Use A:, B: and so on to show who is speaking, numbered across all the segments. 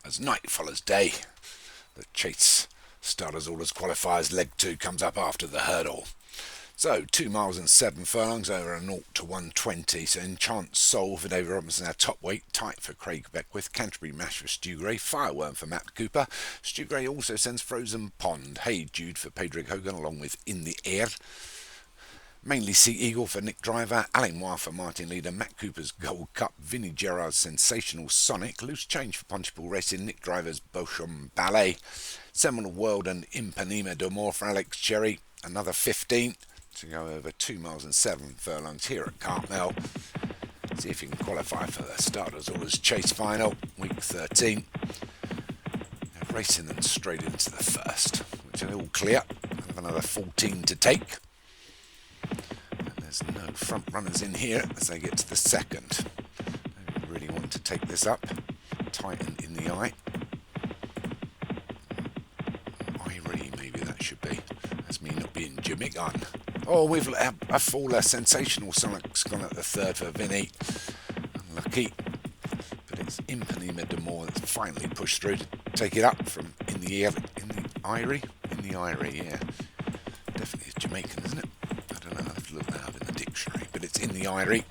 A: As night follows day, the chase starters orders qualifiers leg 2 comes up after the hurdle. So 2 miles and 7 furlongs over a 0 to 120. So Enchant Soul for David Robinson, our top weight, tight for Craig Beckwith, Canterbury Mash for Stu Gray, Fireworm for Matt Cooper. Stu Gray also sends Frozen Pond, Hey Jude for Pedrick Hogan along with In the Air. Mainly Sea Eagle for Nick Driver, Alain Moir for Martin Leader, Matt Cooper's Gold Cup, Vinnie Gerard's Sensational Sonic, Loose Change for Punchball Racing, Nick Driver's Beauchamp Ballet, Seminole World and Impanema d'Amour for Alex Cherry, another 15 to go over 2 miles and 7 furlongs here at Cartmel. See if you can qualify for the Starters Orders Chase Final, week 13. They're racing them straight into the first, which are all clear. I have another 14 to take. There's no front runners in here as they get to the second. They really want to take this up. Tighten in the eye. Irie, maybe that should be. That's me not being Jimmy Gunn. Oh, we've a faller. Sensational Sonic's gone at the third for Vinny. Unlucky. But it's Impanema d'Amour that's finally pushed through to take it up from In the Irie? In the Irie, yeah. Definitely is Jamaican, isn't it? I don't know, I'll have to look that up in the dictionary, but it's In the Irie.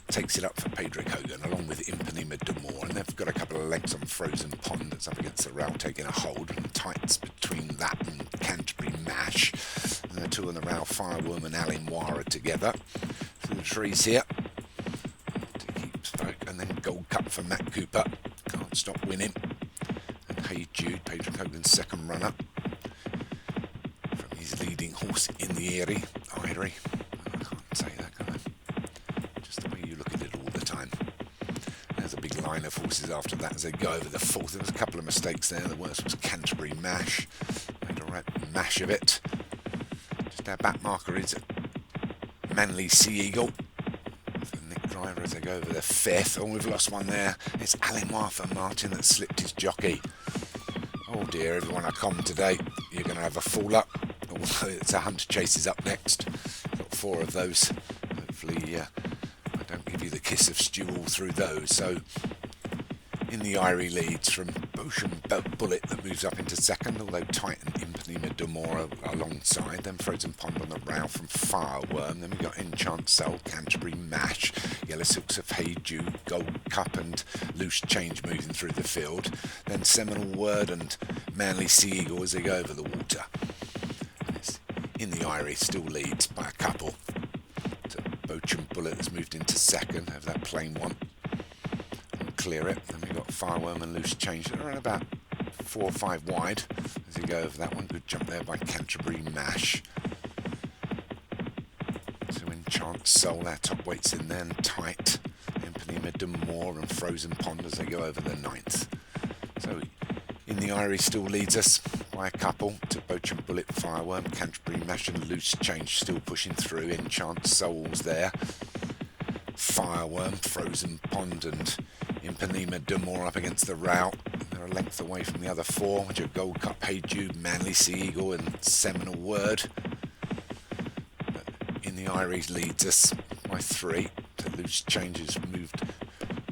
A: Takes it up for Pedrick Hogan along with Impanema d'Amour, and they've got a couple of legs on Frozen Pond that's up against the rail taking a hold, and tights between that and Canterbury Mash. And the two on the rail, Fireworm and Alain Moir are together through the trees here to keep folk, and then Gold Cup for Matt Cooper, can't stop winning, and Hey Jude, Pedrick Hogan's second runner. His leading horse In the Irie. I can't say that, can I? Just the way you look at it all the time. There's a big line of horses after that as they go over the fourth. There was a couple of mistakes there. The worst was Canterbury Mash. Made a right mash of it. Just our back marker is Manly Sea Eagle for Nick Driver as they go over the fifth. Oh, we've lost one there. It's Alain Moir for Martin that slipped his jockey. Oh dear, everyone I come today, you're going to have a fall up. It's a Hunter Chases up next. Got 4 of those. Hopefully I don't give you the kiss of stew all through those. So In the Irie leads from Beauchamp Bullet that moves up into second, although Titan Impanema d'Amour alongside. Then Frozen Pond on the rail from Fireworm. Then we've got Enchant Soul, Canterbury Mash, Yellow Silks of Hey Jude, Gold Cup and Loose Change moving through the field. Then Seminole Word and Manly Sea Eagle as they go over the water. In the Irie still leads by a couple. So Beauchamp Bullet has moved into second over that plain one. And clear it. Then we've got Fireworm and Loose Change. They're around about 4 or 5 wide as you go over that one. Good jump there by Canterbury Mash. So Enchant Soul, our top weights in there and tight. Impanema d'Amour and Frozen Pond as they go over the 9th. So In the Irie still leads us by a couple to Beauchamp Bullet, Fireworm, Canterbury Mash and Loose Change still pushing through. Enchant Soul's there. Fireworm, Frozen Pond and Impanema d'Amour up against the rail. They're a length away from the other 4, which are Gold Cup, Hey Jude, Manly Sea Eagle and Seminole Word. But In the Irie leads us by 3. The Loose Change has moved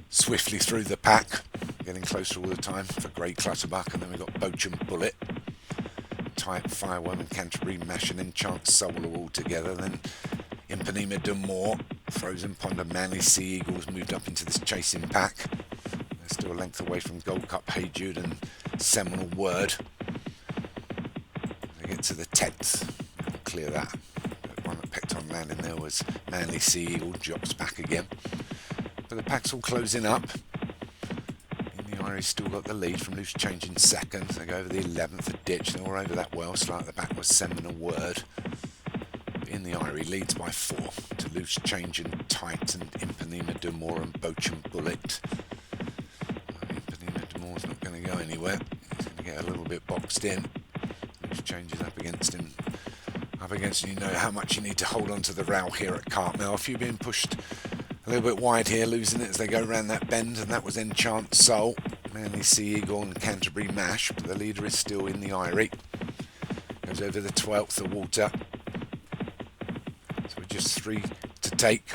A: swiftly through the pack, getting closer all the time for Grey Clutterbuck. And then we've got Beauchamp Bullet, Tight Fireworm and Canterbury Mash and Enchant Soul are all together. Then Impanema d'Amour, Frozen Pond and Manly Sea Eagles moved up into this chasing pack. They're still a length away from Gold Cup, Hey Jude and Seminole Word. They get to the 10th, they'll clear that. The one that picked on landing there was Manly Sea Eagle, drops back again. But the pack's all closing up. Irie's still got the lead from Loose Change in second. They go over the 11th, the ditch. They're all over that well. Slide at the back was Seminole Word. In the Irie leads by 4 to Loose Change and Tight and Impanema d'Amour and Beauchamp Bullet. Impanema d'Amour's not going to go anywhere. He's going to get a little bit boxed in. Loose Change is up against him. Up against him, you know how much you need to hold on to the rail here at Cartmel. If you've been pushed a little bit wide here, losing it as they go around that bend, and that was Enchant Soul, Manly Sea Eagle and Canterbury Mash, but the leader is still In the Irie. Goes over the 12th, the water. So we're just 3 to take.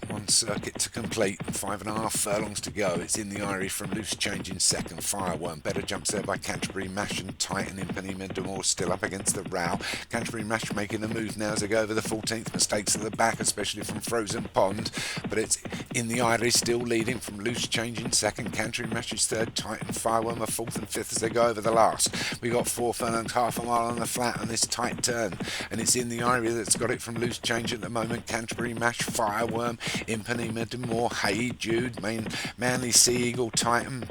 A: 1 circuit to complete, 5.5 furlongs to go. It's in the Eyrie from Loose Change in second. Fireworm, better jumps there by Canterbury Mash and Titan Impanema Demore still up against the row. Canterbury Mash making a move now as they go over the 14th. Mistakes at the back, especially from Frozen Pond, but it's in the Eyrie still leading from Loose Change in second. Canterbury Mash is third. Titan Fireworm are fourth and fifth as they go over the last. We got 4 furlongs, half a mile on the flat on this tight turn, and it's in the Eyrie that's got it from Loose Change at the moment. Canterbury Mash, Fireworm, Impanema Demore, Hey Jude, Manly Sea Eagle, Titan,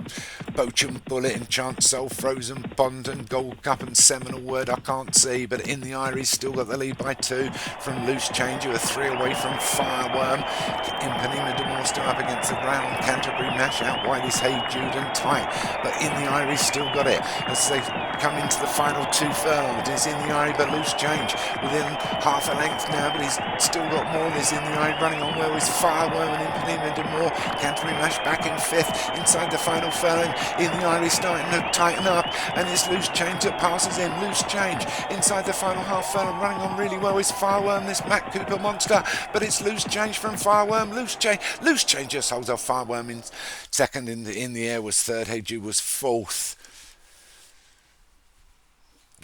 A: Bochum Bullet and Chance Soul, Frozen Pond and Gold Cup and Seminal Word I can't see, but in the Eyrie still got the lead by 2 from Loose Change, who are 3 away from Fireworm. Impanema Demore still up against the ground. Canterbury Mash out wide is Hey Jude and Tight, but in the Eyrie still got it as they come into the final 2 furlongs. It's in the Eyrie, but Loose Change within half a length now, but he's still got more. He's in the Eyrie running on well with Fireworm and Impanema Demore. Canterbury Mash back in 5th inside the final furlong. In the Eyrie starting to tighten up, and it's Loose Change that passes him. Loose Change inside the final half furlong, running on really well with Fireworm, this Matt Cooper monster, but it's Loose Change from Fireworm. Loose Change just holds off Fireworm in second. In the air was third. Hey Jude was fourth.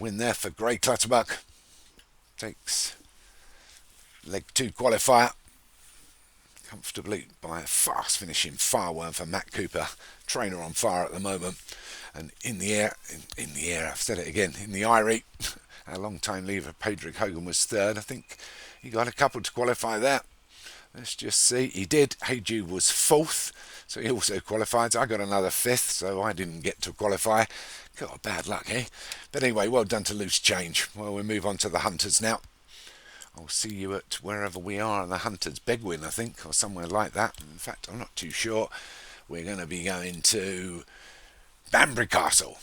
A: Win there for Grey Clutterbuck. Takes leg 2 qualifier comfortably by a fast finishing Fireworm for Matt Cooper, trainer on fire at the moment. And in the air, I've said it again, in the Eyrie, our long time leaver Padraig Hogan was third. I think he got a couple to qualify there. Let's just see. He did. Hey Jude was fourth, so he also qualified. I got another 5th, so I didn't get to qualify. Got bad luck, eh? But anyway, well done to Loose Change. Well, we move on to the Hunters now. I'll see you at wherever we are in the Hunters, Begwin, I think, or somewhere like that. In fact, I'm not too sure. We're going to be going to Banbury Castle.